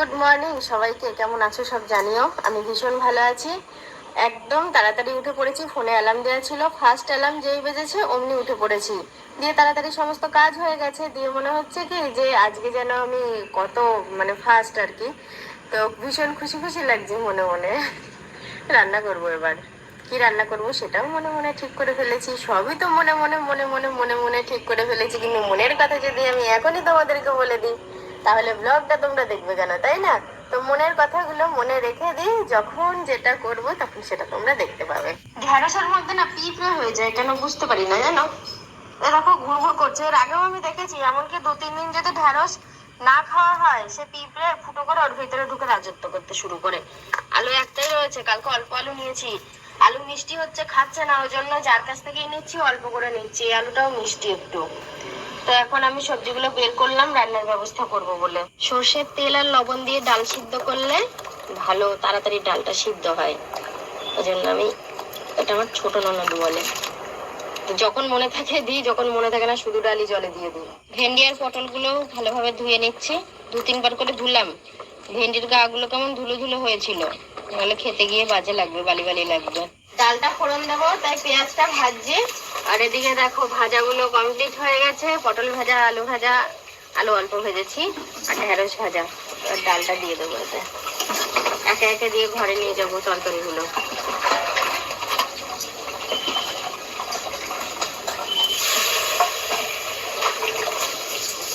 Good morning সবাইকে, কেমন আছো সব জানিও। আমি ভীষণ ভালো আছি। একদম তাড়াতাড়ি উঠে পড়েছি, ফোনে অ্যালার্ম দেওয়া ছিল, ফার্স্ট অ্যালার্ম যেই বেজেছে অমনি উঠে পড়েছি। দিয়ে তাড়াতাড়ি সমস্ত কাজ হয়ে গেছে, দিয়ে মনে হচ্ছে কি যে আজকে যেন আমি কত ফার্স্ট আর কি। তো ভীষণ খুশি খুশি লাগছে মনে মনে। রান্না করবো এবার, কি রান্না করব সেটাও মনে মনে ঠিক করে ফেলেছি। সবই তো মনে মনে মনে মনে মনে মনে ঠিক করে ফেলেছি, কিন্তু মনের কথা যদি আমি এখনই তোমাদেরকে বলে দিই তাহলে ব্লগটা তোমরা দেখবে কেন, তাই না? তো মনের কথাগুলো মনে রেখে দিই, যখন যেটা করব তখন সেটা তোমরা দেখতে পাবে। ঢ্যাঁড়সের মধ্যে না পিঁপড়ে হয়ে যায় কেন বুঝতে পারি না, জানো। এরকম ঘুরঘুর করছে, এর আগেও আমি দেখেছি। এমনকি 2-3 দিন যদি ঢ্যাঁড়স না খাওয়া হয়, সে পিঁপড়ে ফুটো করে ওর ভিতরে ঢুকে রাজত্ব করতে শুরু করে। আলু একটাই রয়েছে, কালকে অল্প আলু নিয়েছি। আলু মিষ্টি হচ্ছে, খাচ্ছে না, ওই জন্য যার কাছ থেকেই নিচ্ছি অল্প করে নিচ্ছি। এই আলুটাও মিষ্টি একটু। তো এখন আমি সবজিগুলো বের করলাম রান্নার ব্যবস্থা করব বলে। সর্ষের তেল আর লবণ দিয়ে ডাল সিদ্ধ করলে ভালো তাড়াতাড়ি ডালটা সিদ্ধ হয়, ওই জন্য আমি, এটা আমার ছোট ননদ বলে, যখন মনে থাকে দিই, যখন মনে থাকে না শুধু ডালই জলে দিয়ে দিই। ভেন্ডি আর পটলগুলো ভালোভাবে ধুয়ে নিচ্ছি, 2-3 বার করে ধুলাম। ভেন্ডির গা গুলো কেমন ধুলো ধুলো হয়েছিল, নাহলে খেতে গিয়ে বাজে লাগবে, বালি বালি লাগবে। ডালটা ফোড়ন দেবো, তাই পেঁয়াজটা ভাজছি। আর এদিকে দেখো ভাজাগুলো কমপ্লিট হয়ে গেছে, পটল ভাজা, আলু ভাজা, আলু অল্প ভেজেছি, আর ঢেঁড়স ভাজা। আর ডালটা দিয়ে দেবো এতে, একে একে দিয়ে ঘরে নিয়ে যাবো তরকারিগুলো।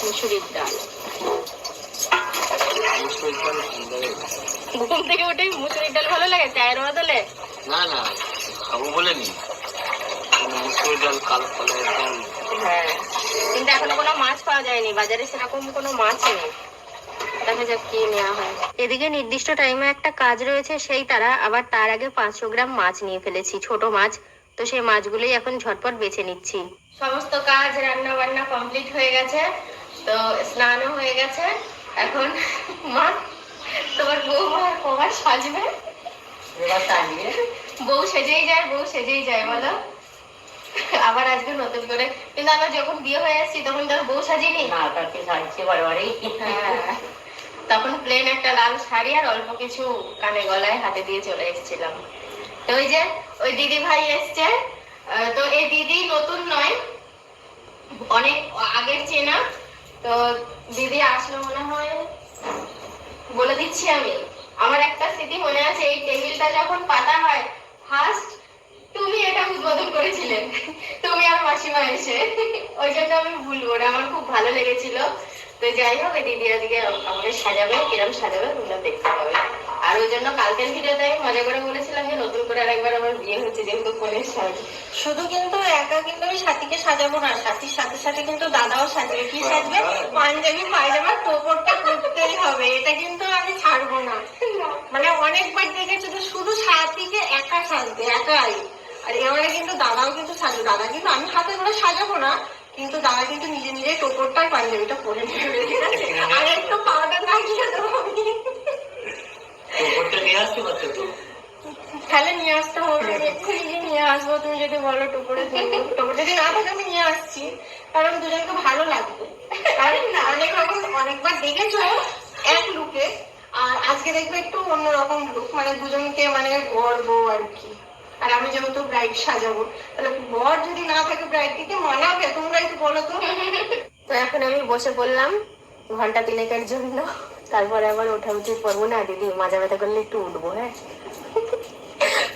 মুসুরির ডাল, ঘুম থেকে উঠে মুসুরির ডাল ভালো লাগে চায়ের বদলে? না না, খাবো বলেনি, মুসুরির ডাল, কালো কালো ডাল। হ্যাঁ, কিন্তু এখনো কোনো মাছ পাওয়া যায়নি বাজারে, সেরকম কোনো মাছ নেই। দেখা যাক কি নেওয়া হয়। এদিকে নির্দিষ্ট টাইমে একটা কাজ রয়েছে, সেই তারা আবার তার আগে 500 গ্রাম মাছ নিয়ে ফেলেছি, ছোট মাছ। তো সেই মাছগুলোই এখন ঝটপট বেছে নিচ্ছি। সমস্ত কাজ রান্না বান্না কমপ্লিট হয়ে গেছে, তো স্নানও হয়ে গেছে। এখন মা, তোমার বউ আর কবার সাজবে? বউ সেজেই যায়, বউ সেজেই যায় বলো। আবার আজকে নতুন করে, কিন্তু আমরা যখন বিয়ে হয়ে এসেছি তখন তো বউ সাজিনি না, তাকে সাজছে বারবারই। হ্যাঁ, তখন প্লেন একটা লাল শাড়ি আর অল্প কিছু কানে গলায় হাতে দিয়ে চলে এসেছিলাম। তো ওই যে ওই দিদি ভাই এসছে, তো এই দিদি নতুন নয়, অনেক আগের চেনা। তো দিদি আসলো মনে হয়, বলে দিচ্ছি আমি। আমার একটা স্মৃতি মনে আছে, এই টেবিলটা যখন পাতা হয় ফার্স্ট তুমি এটা উদ্বোধন করেছিলে, তুমি আর মাসিমা এসে। ওই জন্য আমি ভুলবো না, আমার খুব ভালো লেগেছিল। তো যাই হোক, দিদি আজকে আমাকে সাজাবে, কিরম সাজাবে তোমরা দেখতে পাবে। আর ওই জন্য কালকের ভিডিওতে আমি মজা করে বলেছিলাম যে নতুন করে আরেকবার আমার বিয়ে হচ্ছে, যেহেতু ফোনের সাজ। শুধু কিন্তু একা কিন্তু আমি সাথীকে সাজাবো না, সাথীর সাথে সাথে কিন্তু দাদাও সাজবে। কি সাজবে? পাঞ্জাবি পায়জামা টোপরটা করতেই হবে, এটা কিন্তু আমি ছাড়বো না। মানে অনেকবার দেখেছি যে শুধু সাথীকে একা সাজবে, একাই। আর এবারে কিন্তু দাদাও কিন্তু সাজবে, দাদা কিন্তু, আমি হাতে করে সাজাবো না, কিন্তু দাদা কিন্তু নিজে নিজে টোপরটা পাঞ্জাবিটা পরে নেবে, ঠিক আছে? আর একটু পাউডার লাগিয়ে দেবো আমি। টোপরটা নিয়ে আসতে পারছো তো? তাহলে নিয়ে আসতে হবে, এক্ষুনি নিয়ে আসবো। তুমি যদি বলো টোপরে, টোপর যদি না থাকে আমি নিয়ে আসছি, কারণ দুজনকে ভালো লাগবে। কারণ অনেক রকম অনেকবার দেখেছো এক লুকে, আর আজকে দেখবে একটু অন্যরকম লুক, মানে দুজনকে মানে বর বউ আর কি। আর আমি যেহেতু ব্রাইড সাজাবো, তাহলে বর যদি না থাকে ব্রাইড দিকে মানাবে, তোমরা একটু বলো তো। তো এখন আমি বসে পড়লাম ঘন্টা 3-এর জন্য, তারপরে আবার ওঠা উচিত করবো না। দিদি মাজা ব্যথা করলে একটু উঠবো, হ্যাঁ।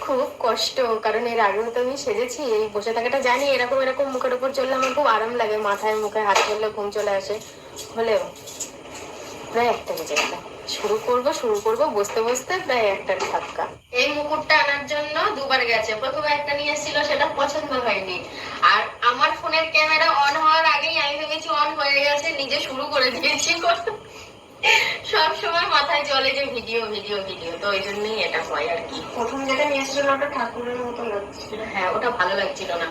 খুব কষ্ট, কারণ এর আগেও তো আমি সেজেছি। এই বসে থাকাটা জানি, এরকম এরকম মুখের উপর চললে আমার খুব আরাম লাগে, মাথায় মুখে হাত চললে ঘুম চলে আসে। হলেও প্রায় 1টা বেজে গেল। শুরু করবো বসতে বসতে প্রায় 1টার ধাক্কা। এই মুকুটটা আনার জন্য 2বার গেছে, প্রথমে একটা নিয়ে এসেছিল, সেটা পছন্দ হয়নি। আর আমার ফোনের ক্যামেরা অন হওয়ার আগেই আমি ভেবেছি অন হয়ে গেছে, নিজে শুরু করে দিয়েছি। সব সময় মাথায় চলে যে ভিডিও ভিডিও ভিডিও, তো ওই জন্যই এটা হয় আর কি। প্রথম যেটা নিয়ে এসেছিল ওটা ঠাকুরের মতো লাগছিল, হ্যাঁ ওটা ভালো লাগছিল না।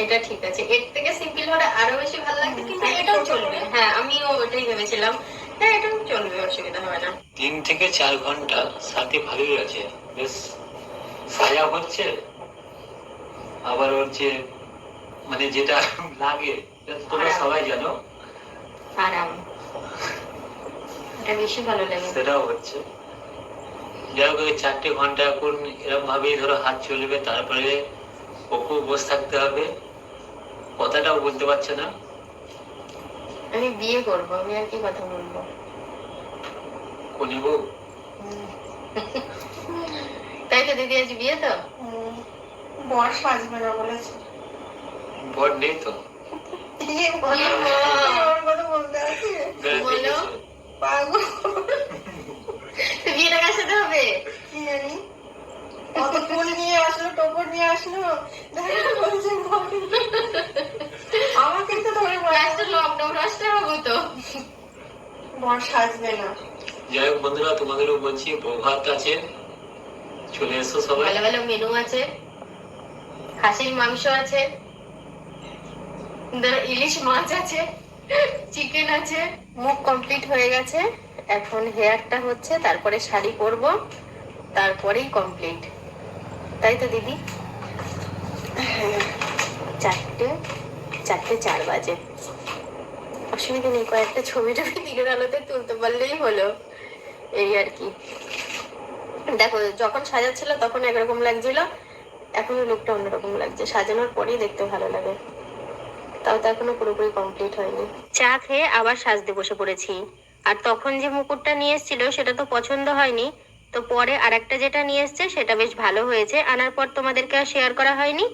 এটা ঠিক আছে, এর থেকে সিম্পল হলে আরো বেশি ভালো লাগবে, কিন্তু এটাও চলবে। হ্যাঁ, আমিও ওটাই ভেবেছিলাম। হ্যাঁ, এটাও চলবে, অসুবিধা হবে না। 3 থেকে 4 ঘন্টা সাথে ভালোই আছে, বেশ সাজা হচ্ছে। আবার হচ্ছে মানে যেটা লাগে তোমরা সবাই জানো, আরাম। এটা বেশি ভালো লাগে। সেটাও হচ্ছে। যাই হোক, 4 ঘন্টা এখন এরকম ভাবেই ধরো হাত চলবে, তারপরে ওকেও বসে থাকতে হবে, কথাটাও বলতে পারছে না। আমি বিয়ে করবো, আমি আর কি কথা বলবো। কোনি বউ? তাই তো দিদি, আজ বিয়ে তো? বর সাজবে না বলেছে। বর নেই তো? ওর কথা বলতে আছে? বলো। পাগল। বিয়েটা কার সাথে হবে? কি জানি, কত ফুল নিয়ে আসলো, টোপর নিয়ে আসলো, দেখো বলছে বর। আমাকে তো ধরে লাস্টে লকডাউন রাস্তা হবো তো। বর সাজবে না। যাই হোক বন্ধুরা, তোমাদেরও বলছি বউ ভাত আছে, চলে এসো সবাই। ভালো ভালো মেনু আছে, খাসির মাংস আছে, ইলিশ মাছ আছে, চিকেন আছে। মুখ কমপ্লিট হয়ে গেছে, এখন হেয়ারটা হচ্ছে, তারপরে শাড়ি পরবো, তারপরেই কমপ্লিট। তাই তো দিদি? চারটে 4:04 বাজে। অসুবিধা নেই, কয়েকটা ছবি টবি দিনের আলোতে তুলতে পারলেই হলো, এই আর কি। দেখো, যখন সাজাচ্ছিল তখন একরকম লাগছিল, এখন লুকটা অন্যরকম লাগছে, সাজানোর পরেই দেখতে ভালো লাগে। তাও তো এখনো পুরোপুরি কমপ্লিট হয়নি। চা খেয়ে আবার সাজতে বসে পড়েছি। আর তখন যে মুকুটটা নিয়ে এসেছিল সেটা তো পছন্দ হয়নি, তো পরে আরেকটা যেটা নিয়ে এসছে সেটা বেশ ভালো হয়েছে। আনার পর তোমাদেরকে আর শেয়ার করা হয়নি,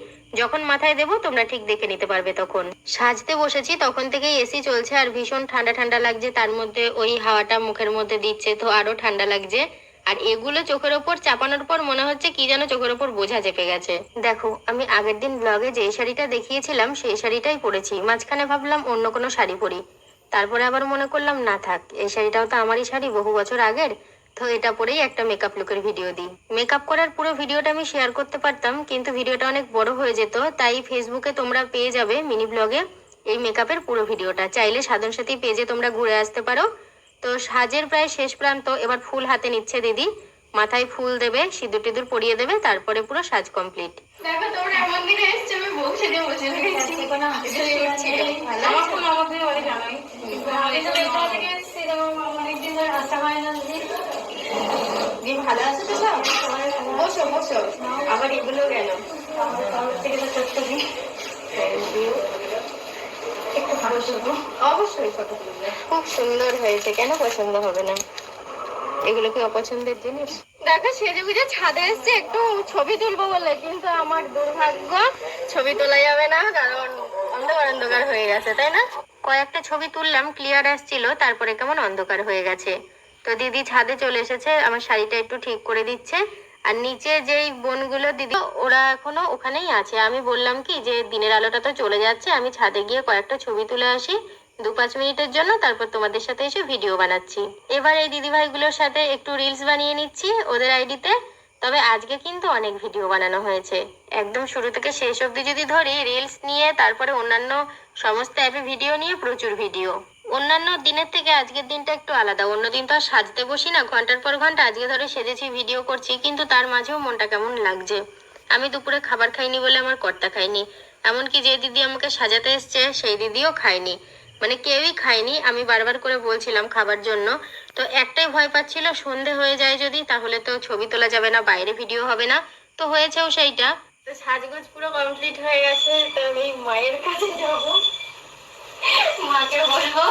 যখন মাথায় দেবো তোমরা ঠিক দেখে নিতে পারবে। তখন সাজতে বসেছি, তখন থেকেই এসি চলছে আর ভীষণ ঠান্ডা ঠান্ডা লাগছে, তার মধ্যে ওই হাওয়াটা মুখের মধ্যে দিচ্ছে তো আরো ঠান্ডা লাগছে। আর এগুলো চোখের ওপর চাপানোর পর মনে হচ্ছে কি যেন চোখের ওপর বোঝা চেপে গেছে। দেখো, আমি আগের দিন ব্লগে যে শাড়িটা দেখিয়েছিলাম সেই শাড়িটাই পরেছি, মাঝখানে ভাবলাম অন্য কোনো শাড়ি পরি, তারপরে আবার মনে করলাম না থাক, এই শাড়িটাও তো আমারই শাড়ি, বহু বছর আগের, তো এটা পরেই একটা মেকআপ লুকের ভিডিও দিই। মেকআপ করার পুরো ভিডিওটা আমি শেয়ার করতে পারতাম, কিন্তু ভিডিওটা অনেক বড় হয়ে যেত, তাই ফেসবুকে তোমরা পেয়ে যাবে মিনি ব্লগে এই মেকআপের পুরো ভিডিওটা, চাইলে সাধন সাথী পেজে তোমরা ঘুরে আসতে পারো। তো সাজের প্রায় শেষ প্রান্ত, এবার ফুল হাতে নিচ্ছে দিদি, মাথায় ফুল দেবে, সিঁদুর টিঁদুর পরিয়ে দেবে, তারপরে পুরো সাজ কমপ্লিট। দেখো, তোমরা এমন দিনে এসছে আমি বউ সেজে বসে রয়েছি। আমার ফুল আমাকে অনেক জানাই, আমাদের সাথে কোথাও থেকে সেরকম অনেকদিন ধরে আসা হয় না। দি ভালো আছে তো সব? বসো বসো, আবার এগুলো গেল আমার তরফ থেকে তো ছোট্ট দিন একটু ভালো শুনবো। অবশ্যই ফটো তুলবে, খুব সুন্দর হয়েছে, কেন পছন্দ হবে না? এগুলো কি অপছন্দের জিনিস? দেখো, সেজে গুজে ছাদে এসছে একটু ছবি তুলবো বলে, কিন্তু আমার দুর্ভাগ্য, ছবি তোলা যাবে না, কারণ অন্ধকার অন্ধকার হয়ে গেছে, তাই না? কয়েকটা ছবি তুললাম, ক্লিয়ার আসছিল, তারপরে কেমন অন্ধকার হয়ে গেছে। তো দিদি ছাদে চলে এসেছে, আমার শাড়িটা একটু ঠিক করে দিচ্ছে। আর নিচে যেই বোনগুলো দিদি, ওরা এখনো ওখানেই আছে। আমি বললাম কি যে দিনের আলোটা তো চলে যাচ্ছে, আমি ছাদে গিয়ে কয়েকটা ছবি তুলে আসি 2-5 মিনিটের জন্য, তারপর তোমাদের সাথে এসে ভিডিও বানাচ্ছি। এবার এই দিদিভাইগুলোর সাথে একটু রিলস বানিয়ে নিচ্ছি ওদের আইডিতে। তবে আজকে কিন্তু অনেক ভিডিও বানানো হয়েছে, একদম শুরু থেকে শেষ অবধি যদি ধরি, রিলস নিয়ে তারপরে অন্যান্য সমস্ত অ্যাপে ভিডিও নিয়ে প্রচুর ভিডিও। অন্যান্য দিনের থেকে আজকের দিনটা একটু আলাদা, অন্যদিন তো আর সাজতে বসি না ঘন্টার পর ঘন্টা, আজকে ধরো সেজেছি, ভিডিও করছি, কিন্তু তার মাঝেও মনটা কেমন লাগছে। আমি দুপুরে খাবার খাইনি বলে আমার কর্তা খায়নি, এমনকি যে দিদি আমাকে সাজাতে এসছে সেই দিদিও খায়নি, মানে কেউই খায়নি। আমি বারবার করে বলছিলাম খাবার জন্য, তো একটাই ভয় পাচ্ছিল সন্ধে হয়ে যায় যদি, তাহলে তো ছবি তোলা যাবে না, বাইরে ভিডিও হবে না, তো হয়েছেও সেইটা। তো সাজগোজ পুরো কমপ্লিট হয়ে গেছে, তো আমি মায়ের কাছে যাব, মাকে বলবো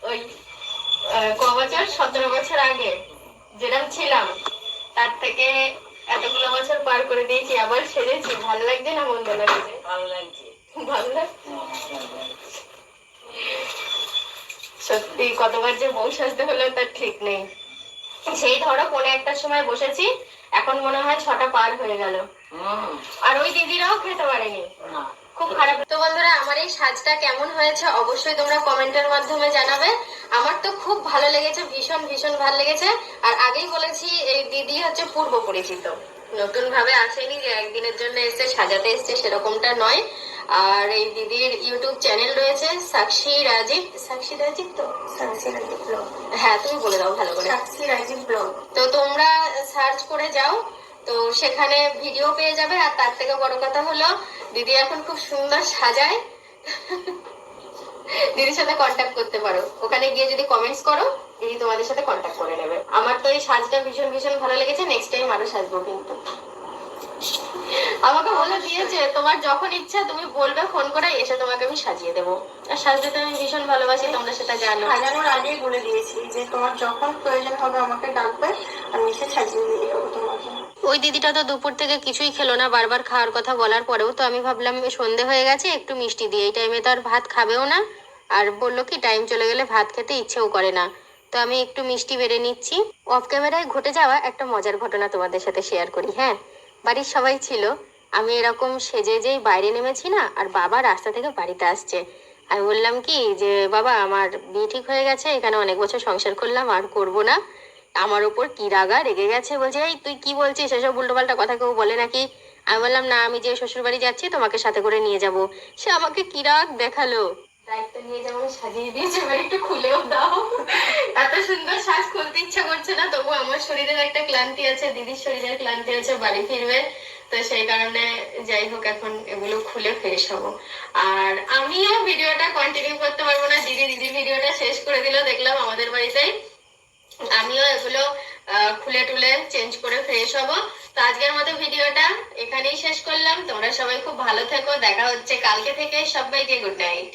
ওই ক বছর, 17 বছর আগে যেরকম ছিলাম তার থেকে এতগুলো বছর পার করে দিয়েছি, আবার সেরেছি, ভালো লাগছে না মন্দ লাগছে? ভালো লাগছে, ভালো লাগছে। সত্যি কতবার যে বউ সাজতে হলো তার ঠিক নেই। সেই ধরো 1:45-র সময় বসেছি, এখন মনে হয় 6টা পার হয়ে গেল, আর ওই দিদিরাও খেতে পারেনি, খুব খারাপ। তো বন্ধুরা, আমার এই সাজটা কেমন হয়েছে অবশ্যই তোমরা কমেন্টের মাধ্যমে জানাবে। আমার তো খুব ভালো লেগেছে, ভীষণ ভীষণ ভালো লেগেছে। আর আগেই বলেছি এই দিদি হচ্ছে পূর্ব পরিচিত, নতুন ভাবে আসেনি যে একদিনের জন্য এসছে সাজাতে এসছে, সেরকমটা নয়। আর এই দিদির ইউটিউব চ্যানেল রয়েছে সাক্ষী রাজীব, সাক্ষী রাজীব তো, সাক্ষী রাজীব ব্লগ। হ্যাঁ তুমি বলে দাও ভালো করে। সাক্ষী রাজীব ব্লগ, তো তোমরা সার্চ করে যাও, তো সেখানে ভিডিও পেয়ে যাবে। আর তার থেকে বড় কথা হলো দিদি এখন খুব সুন্দর সাজায়, দিদির সাথে কন্ট্যাক্ট করতে পারো, ওখানে গিয়ে যদি কমেন্টস করো দিদি তোমাদের সাথে কন্ট্যাক্ট করে নেবে। আমার তো এই সাজটা ভীষণ ভীষণ ভালো লেগেছে, নেক্সট টাইম আরো সাজবো কিন্তু। আমাকে বলে দিয়েছে তোমার যখন ইচ্ছা তুমি বলবে ফোন করে, এসে তোমাকে আমি সাজিয়ে দেবো। আর সাজতে তো আমি ভীষণ ভালোবাসি, তোমরা সেটা জানো। সাজানোর আগেই বলে দিয়েছি যে তোমার যখন প্রয়োজন হবে আমাকে ডাকবে, আমি এসে সাজিয়ে দিয়ে দেবো তোমাকে। ওই দিদিটা তো দুপুর থেকে কিছুই খেলো না, বারবার খাওয়ার কথা বলার পরেও। তো আমি ভাবলাম সন্ধে হয়ে গেছে, একটু মিষ্টি দিয়ে, এই টাইমে তো আর ভাত খাবেও না। আর বললো কি টাইম চলে গেলে ভাত খেতে ইচ্ছেও করে না। তো আমি একটু মিষ্টি বেড়ে নিচ্ছি। অফ ক্যামেরায় ঘটে যাওয়া একটা মজার ঘটনা তোমাদের সাথে শেয়ার করি। হ্যাঁ, বাড়ির সবাই ছিল, আমি এরকম সেজে যেই বাইরে নেমেছি না, আর বাবা রাস্তা থেকে বাড়িতে আসছে। আমি বললাম কি যে বাবা আমার বিয়ে ঠিক হয়ে গেছে, এখানে অনেক বছর সংসার করলাম, আর করবো না। আমার ওপর কি রাগা রেগে গেছে, বলছে এই তুই কি বলছিস, এসব উল্টোপাল্টা কথা কেউ বলে নাকি। আমি বললাম না, আমি যে শ্বশুর বাড়ি যাচ্ছি তোমাকে সাথে করে নিয়ে যাব। সে আমাকে কি রাগ দেখালো, দায়িত্ব নিয়ে যেমন সাজিয়ে দিয়েছে, এবার একটু খুলেও দাও। এত সুন্দর সাজ খুলতে ইচ্ছা করছে না, তবু আমার শরীরের একটা ক্লান্তি আছে, দিদির শরীরের ক্লান্তি আছে, বাড়ি ফিরবে। তো সেই কারণে যাই হোক এখন এগুলো খুলে ফ্রেশ হবো। আর আমিও ভিডিওটা কন্টিনিউ করতে পারবো না, দিদির ভিডিওটা শেষ করে দিল দেখলাম আমাদের বাড়িতে। আমিও এগুলো খুলে টুলে চেঞ্জ করে ফ্রেশ হব। তো আজকের মতো ভিডিওটা এখানেই শেষ করলাম। তোমরা সবাই খুব ভালো থেকো, দেখা হচ্ছে কালকে থেকে। সবাইকে গুড নাইট।